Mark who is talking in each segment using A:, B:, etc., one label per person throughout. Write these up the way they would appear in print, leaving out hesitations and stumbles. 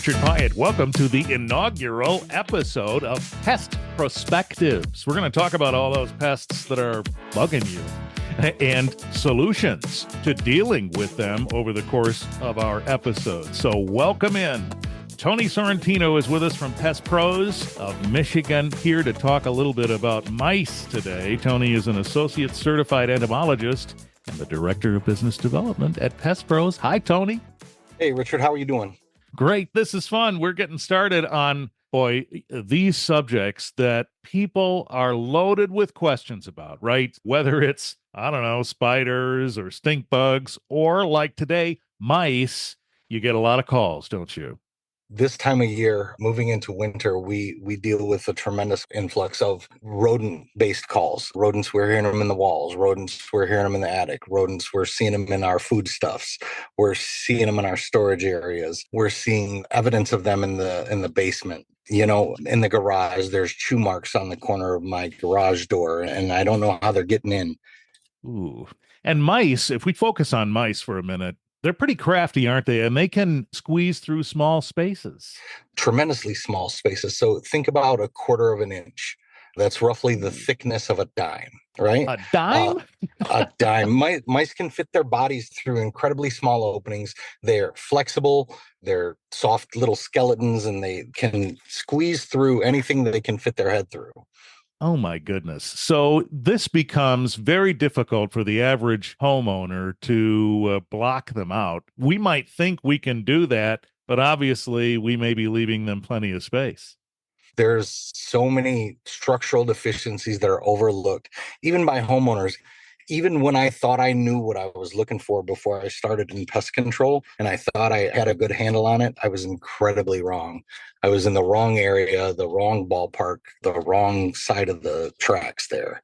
A: Richard Pyatt. Welcome to the inaugural episode of PEST PROSpectives. We're going to talk about all those pests that are bugging you and solutions to dealing with them over the course of our episode. So welcome in. Tony Sorrentino is with us from PEST Pros of Michigan, here to talk a little bit about mice today. Tony is an associate certified entomologist and the director of business development at PEST Pros. Hi, Tony.
B: Hey, Richard, how are you doing?
A: Great. This is fun. We're getting started on, these subjects that people are loaded with questions about, right? Whether it's, spiders or stink bugs, or like today, mice. You get a lot of calls, don't you?
B: This time of year, moving into winter, we deal with a tremendous influx of rodent-based calls. Rodents, we're hearing them in the walls. Rodents, we're hearing them in the attic. Rodents, we're seeing them in our foodstuffs. We're seeing them in our storage areas. We're seeing evidence of them in the basement. You know, in the garage, there's chew marks on the corner of my garage door, and I don't know how they're getting in.
A: Ooh. And mice, if we focus on mice for a minute, they're pretty crafty, aren't they? And they can squeeze through small spaces.
B: Tremendously small spaces. So think about a quarter of an inch. That's roughly the thickness of a dime, right?
A: A dime?
B: A dime. Mice can fit their bodies through incredibly small openings. They're flexible. They're soft little skeletons, and they can squeeze through anything that they can fit their head through.
A: Oh, my goodness. So this becomes very difficult for the average homeowner to block them out. We might think we can do that, but obviously we may be leaving them plenty of space.
B: There's so many structural deficiencies that are overlooked, even by homeowners. Even when I thought I knew what I was looking for before I started in pest control, and I thought I had a good handle on it, I was incredibly wrong. I was in the wrong area, the wrong ballpark, the wrong side of the tracks there.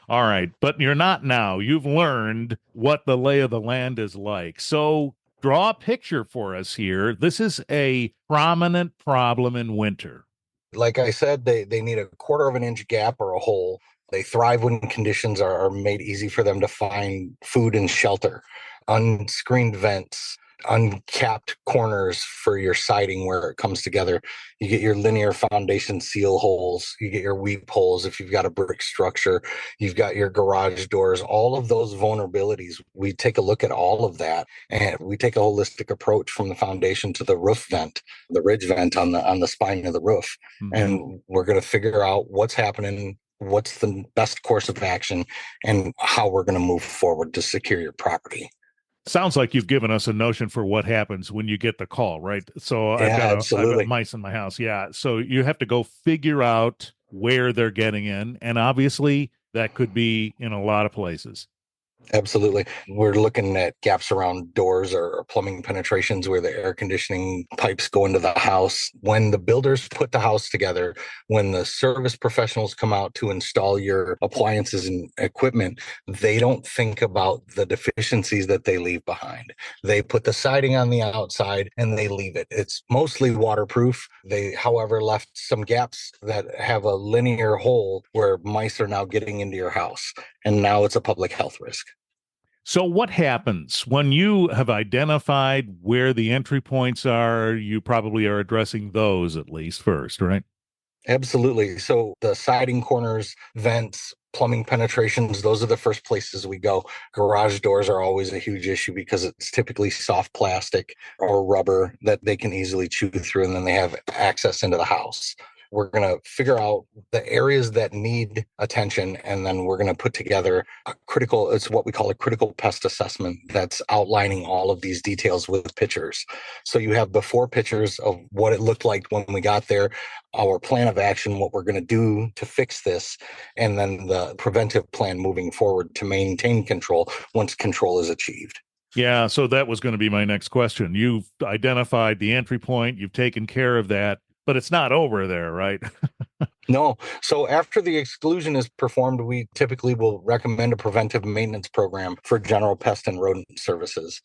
A: All right, but you're not now. You've learned what the lay of the land is like. So draw a picture for us here. This is a prominent problem in winter.
B: Like I said, they need a quarter of an inch gap or a hole. They thrive when conditions are made easy for them to find food and shelter. Unscreened vents, uncapped corners for your siding where it comes together. You get your linear foundation seal holes. You get your weep holes if you've got a brick structure. You've got your garage doors. All of those vulnerabilities, we take a look at all of that, and we take a holistic approach from the foundation to the roof vent, the ridge vent on the spine of the roof. Mm-hmm. And we're going to figure out what's happening, what's the best course of action, and how we're going to move forward to secure your property.
A: Sounds like you've given us a notion for what happens when you get the call, right? So
B: yeah,
A: I've got mice in my house. Yeah. So you have to go figure out where they're getting in. And obviously that could be in a lot of places.
B: Absolutely. We're looking at gaps around doors or plumbing penetrations where the air conditioning pipes go into the house. When the builders put the house together, when the service professionals come out to install your appliances and equipment, they don't think about the deficiencies that they leave behind. They put the siding on the outside and they leave it. It's mostly waterproof. They, however, left some gaps that have a linear hole where mice are now getting into your house. And now it's a public health risk.
A: So what happens when you have identified where the entry points are? You probably are addressing those at least first, right?
B: Absolutely. So the siding corners, vents, plumbing penetrations, those are the first places we go. Garage doors are always a huge issue because it's typically soft plastic or rubber that they can easily chew through, and then they have access into the house. We're going to figure out the areas that need attention, and then we're going to put together it's what we call a critical pest assessment that's outlining all of these details with pictures. So you have before pictures of what it looked like when we got there, our plan of action, what we're going to do to fix this, and then the preventive plan moving forward to maintain control once control is achieved.
A: Yeah, so that was going to be my next question. You've identified the entry point, you've taken care of that. But it's not over there, right?
B: No. So after the exclusion is performed, we typically will recommend a preventive maintenance program for general pest and rodent services.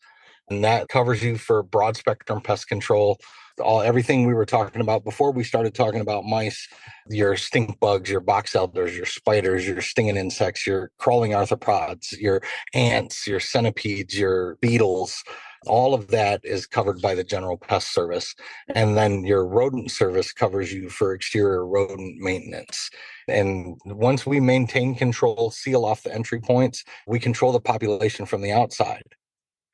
B: And that covers you for broad spectrum pest control, everything we were talking about before we started talking about mice, your stink bugs, your box elders, your spiders, your stinging insects, your crawling arthropods, your ants, your centipedes, your beetles, All of that is covered by the general pest service. And then your rodent service covers you for exterior rodent maintenance. And once we maintain control, seal off the entry points, we control the population from the outside.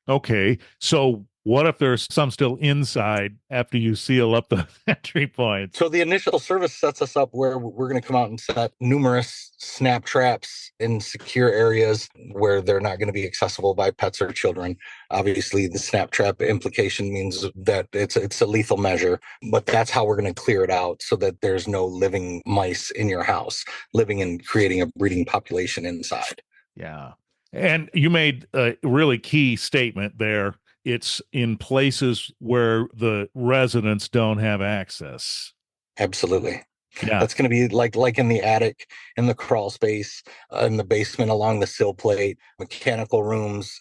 A: Okay. So what if there's some still inside after you seal up the entry points?
B: So the initial service sets us up where we're going to come out and set numerous snap traps in secure areas where they're not going to be accessible by pets or children. Obviously, the snap trap implication means that it's a lethal measure, but that's how we're going to clear it out so that there's no living mice in your house living and creating a breeding population inside.
A: Yeah. And you made a really key statement there. It's in places where the residents don't have access.
B: Absolutely.
A: Yeah.
B: That's going to be like in the attic, in the crawl space, in the basement along the sill plate, mechanical rooms.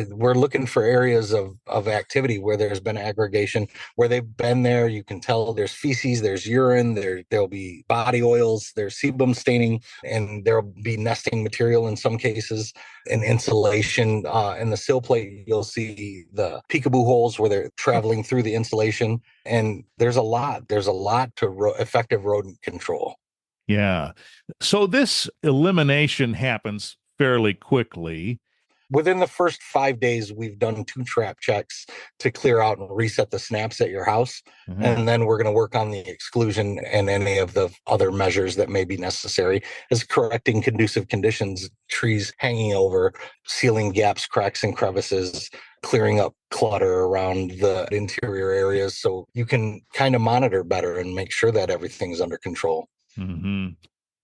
B: We're looking for areas of activity where there's been aggregation, where they've been there. You can tell there's feces, there's urine, there'll be body oils, there's sebum staining, and there'll be nesting material in some cases. And insulation in the sill plate, you'll see the peekaboo holes where they're traveling through the insulation. And there's a lot to effective rodent control.
A: Yeah. So this elimination happens fairly quickly.
B: Within the first 5 days, we've done 2 trap checks to clear out and reset the snaps at your house.
A: Mhm.
B: And then we're going to work on the exclusion and any of the other measures that may be necessary, as correcting conducive conditions, trees hanging over, sealing gaps, cracks, and crevices, clearing up clutter around the interior areas so you can kind of monitor better and make sure that everything's under control.
A: Mm-hmm.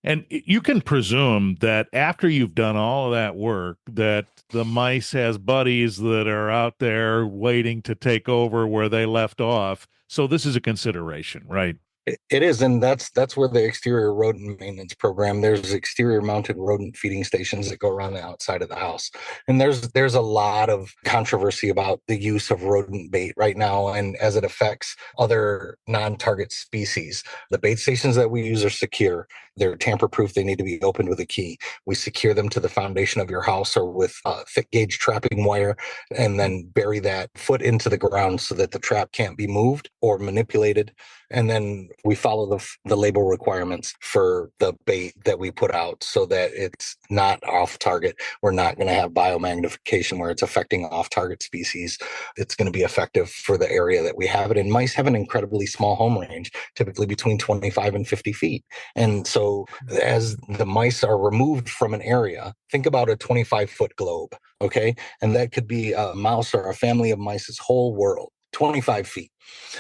A: And you can presume that after you've done all of that work, that the mice has buddies that are out there waiting to take over where they left off. So this is a consideration, right?
B: It is, and that's where the exterior rodent maintenance program. There's exterior mounted rodent feeding stations that go around the outside of the house, and there's a lot of controversy about the use of rodent bait right now, and as it affects other non-target species. The bait stations that we use are secure. They're tamper-proof. They need to be opened with a key. We secure them to the foundation of your house or with thick gauge trapping wire, and then bury that foot into the ground so that the trap can't be moved or manipulated. And then we follow the label requirements for the bait that we put out so that it's not off target. We're not going to have biomagnification where it's affecting off target species. It's going to be effective for the area that we have it in. Mice have an incredibly small home range, typically between 25 and 50 feet. And so as the mice are removed from an area, think about a 25-foot globe, okay? And that could be a mouse or a family of mice's whole world. 25 feet.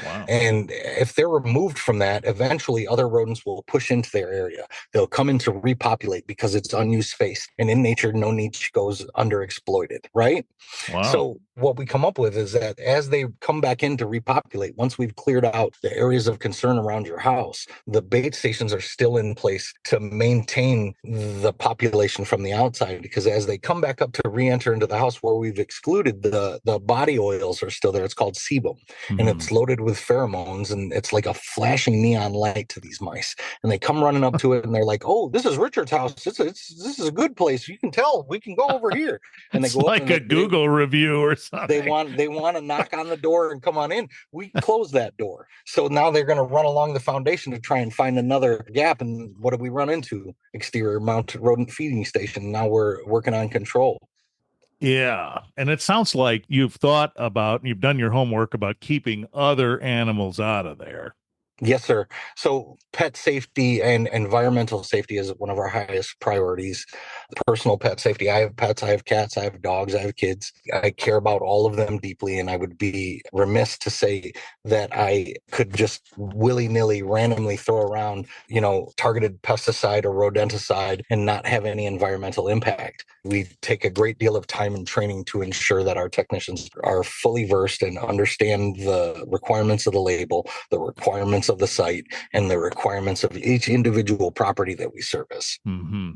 A: Wow.
B: And if they're removed from that, eventually other rodents will push into their area. They'll come in to repopulate because it's unused space. And in nature, no niche goes underexploited, right?
A: Wow.
B: So what we come up with is that as they come back in to repopulate, once we've cleared out the areas of concern around your house, the bait stations are still in place to maintain the population from the outside. Because as they come back up to re-enter into the house where we've excluded, the body oils are still there. It's called sebum, and it's loaded with pheromones, and it's like a flashing neon light to these mice. And they come running up to it, and they're like, "Oh, this is Richard's house. This is a good place. You can tell. We can go over here." And they
A: It's
B: go
A: like
B: up
A: a Google review or something.
B: they want to knock on the door and come on in. We close that door. So now they're going to run along the foundation to try and find another gap. And what do we run into? Exterior mounted rodent feeding station. Now we're working on control.
A: Yeah. And it sounds like you've thought about, you've done your homework about keeping other animals out of there.
B: Yes, sir. So pet safety and environmental safety is one of our highest priorities. Personal pet safety. I have pets, I have cats, I have dogs, I have kids. I care about all of them deeply, and I would be remiss to say that I could just willy-nilly randomly throw around, targeted pesticide or rodenticide and not have any environmental impact. We take a great deal of time and training to ensure that our technicians are fully versed and understand the requirements of the label, the requirements of the site, and the requirements of each individual property that we service.
A: Mm-hmm.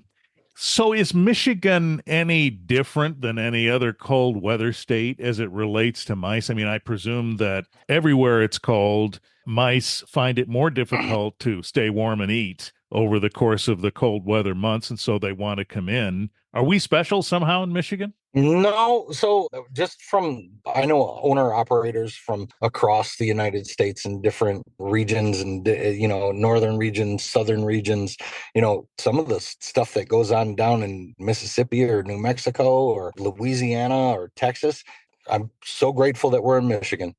A: So is Michigan any different than any other cold weather state as it relates to mice? I mean, I presume that everywhere it's cold, mice find it more difficult to stay warm and eat over the course of the cold weather months, and so they want to come in. Are we special somehow in Michigan?
B: No, so just from I know owner operators from across the United States in different regions and northern regions, southern regions, some of the stuff that goes on down in Mississippi or New Mexico or Louisiana or Texas. I'm so grateful that we're in Michigan.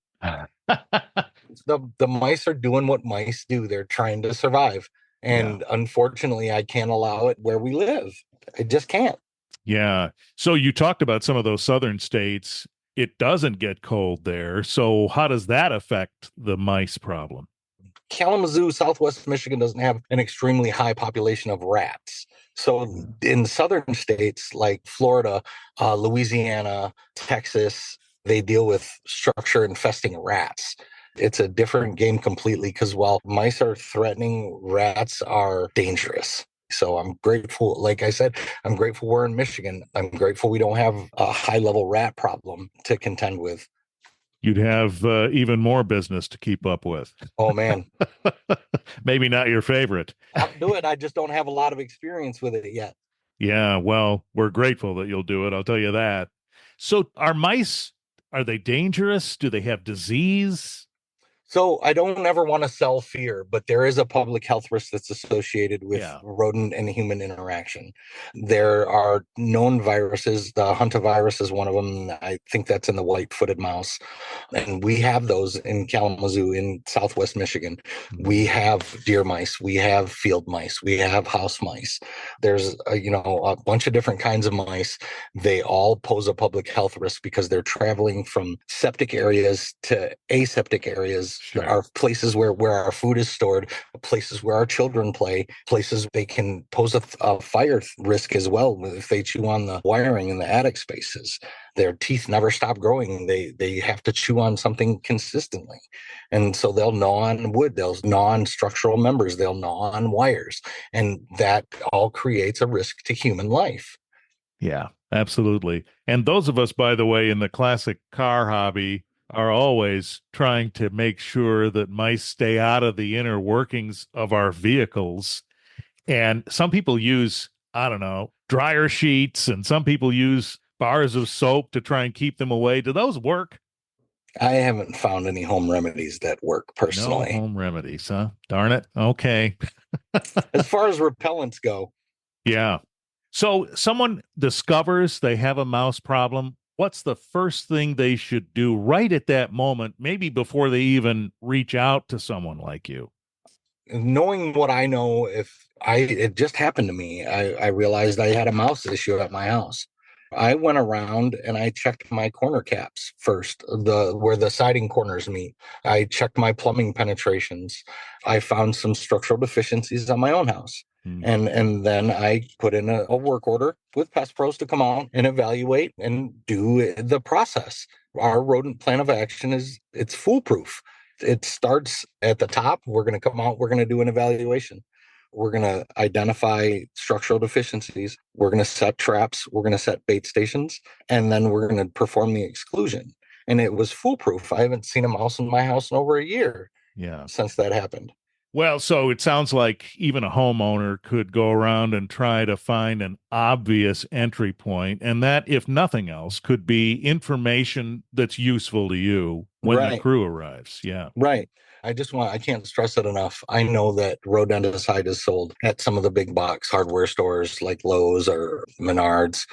B: The mice are doing what mice do. They're trying to survive.
A: Yeah.
B: And unfortunately, I can't allow it where we live. I just can't.
A: Yeah. So you talked about some of those southern states. It doesn't get cold there. So how does that affect the mice problem?
B: Kalamazoo, Southwest Michigan doesn't have an extremely high population of rats. So in southern states like Florida, Louisiana, Texas, they deal with structure infesting rats. It's a different game completely because while mice are threatening, rats are dangerous. So I'm grateful, like I said, I'm grateful we're in Michigan. I'm grateful we don't have a high level rat problem to contend with.
A: You'd have even more business to keep up with.
B: Oh, man.
A: Maybe not your favorite.
B: I'll do it. I just don't have a lot of experience with it yet.
A: Yeah, well, we're grateful that you'll do it. I'll tell you that. So, are mice, are they dangerous? Do they have disease?
B: So I don't ever want to sell fear, but there is a public health risk that's associated with
A: Yeah.
B: rodent and human interaction. There are known viruses. The hantavirus is one of them. I think that's in the white-footed mouse. And we have those in Kalamazoo in Southwest Michigan. We have deer mice. We have field mice. We have house mice. There's a bunch of different kinds of mice. They all pose a public health risk because they're traveling from septic areas to aseptic areas.
A: Sure.
B: Are places where our food is stored, places where our children play, places they can pose a fire risk as well if they chew on the wiring in the attic spaces. Their teeth never stop growing. They have to chew on something consistently. And so they'll gnaw on wood, they'll gnaw on structural members, they'll gnaw on wires. And that all creates a risk to human life.
A: Yeah, absolutely. And those of us, by the way, in the classic car hobby are always trying to make sure that mice stay out of the inner workings of our vehicles. And some people use, I don't know, dryer sheets, and some people use bars of soap to try and keep them away. Do those work?
B: I haven't found any home remedies that work
A: No
B: personally.
A: home remedies, huh? Darn it. Okay.
B: As far as repellents go,
A: Yeah. So someone discovers they have a mouse problem. What's the first thing they should do right at that moment, maybe before they even reach out to someone like you?
B: knowing what I know, it just happened to me. I realized I had a mouse issue at my house. I went around and I checked my corner caps first, the where the siding corners meet. I checked my plumbing penetrations. I found some structural deficiencies on my own house. And then I put in a work order with Pest Pros to come out and evaluate and do the process. Our rodent plan of action it's foolproof. It starts at the top. We're going to come out. We're going to do an evaluation. We're going to identify structural deficiencies. We're going to set traps. We're going to set bait stations. And then we're going to perform the exclusion. And it was foolproof. I haven't seen a mouse in my house in over a year since that happened.
A: Well, so it sounds like even a homeowner could go around and try to find an obvious entry point, and that, if nothing else, could be information that's useful to you when the crew arrives. Yeah.
B: Right. I can't stress it enough. I know that rodenticide is sold at some of the big box hardware stores like Lowe's or Menards.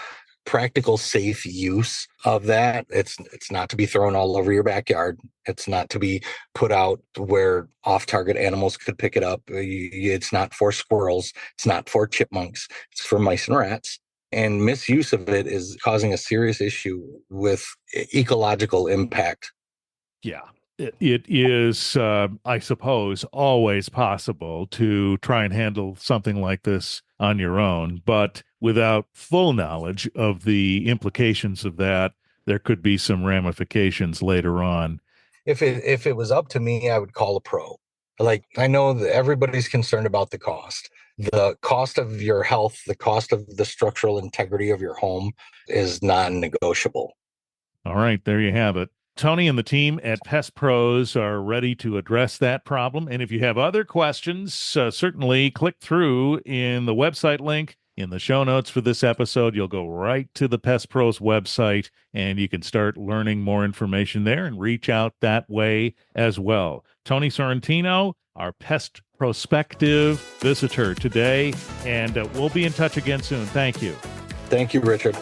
B: Practical, safe use of that. It's not to be thrown all over your backyard. It's not to be put out where off-target animals could pick it up. It's not for squirrels. It's not for chipmunks. It's for mice and rats. And misuse of it is causing a serious issue with ecological impact.
A: Yeah. It is, I suppose, always possible to try and handle something like this on your own, but without full knowledge of the implications of that, there could be some ramifications later on.
B: If it was up to me, I would call a pro. Like, I know that everybody's concerned about the cost of your health, the cost of the structural integrity of your home is non-negotiable.
A: All right, there you have it. Tony and the team at Pest Pros are ready to address that problem. And if you have other questions, certainly click through in the website link in the show notes for this episode. You'll go right to the Pest Pros website and you can start learning more information there and reach out that way as well. Tony Sorrentino, our Pest Prospective visitor today, and we'll be in touch again soon. Thank you.
B: Thank you, Richard.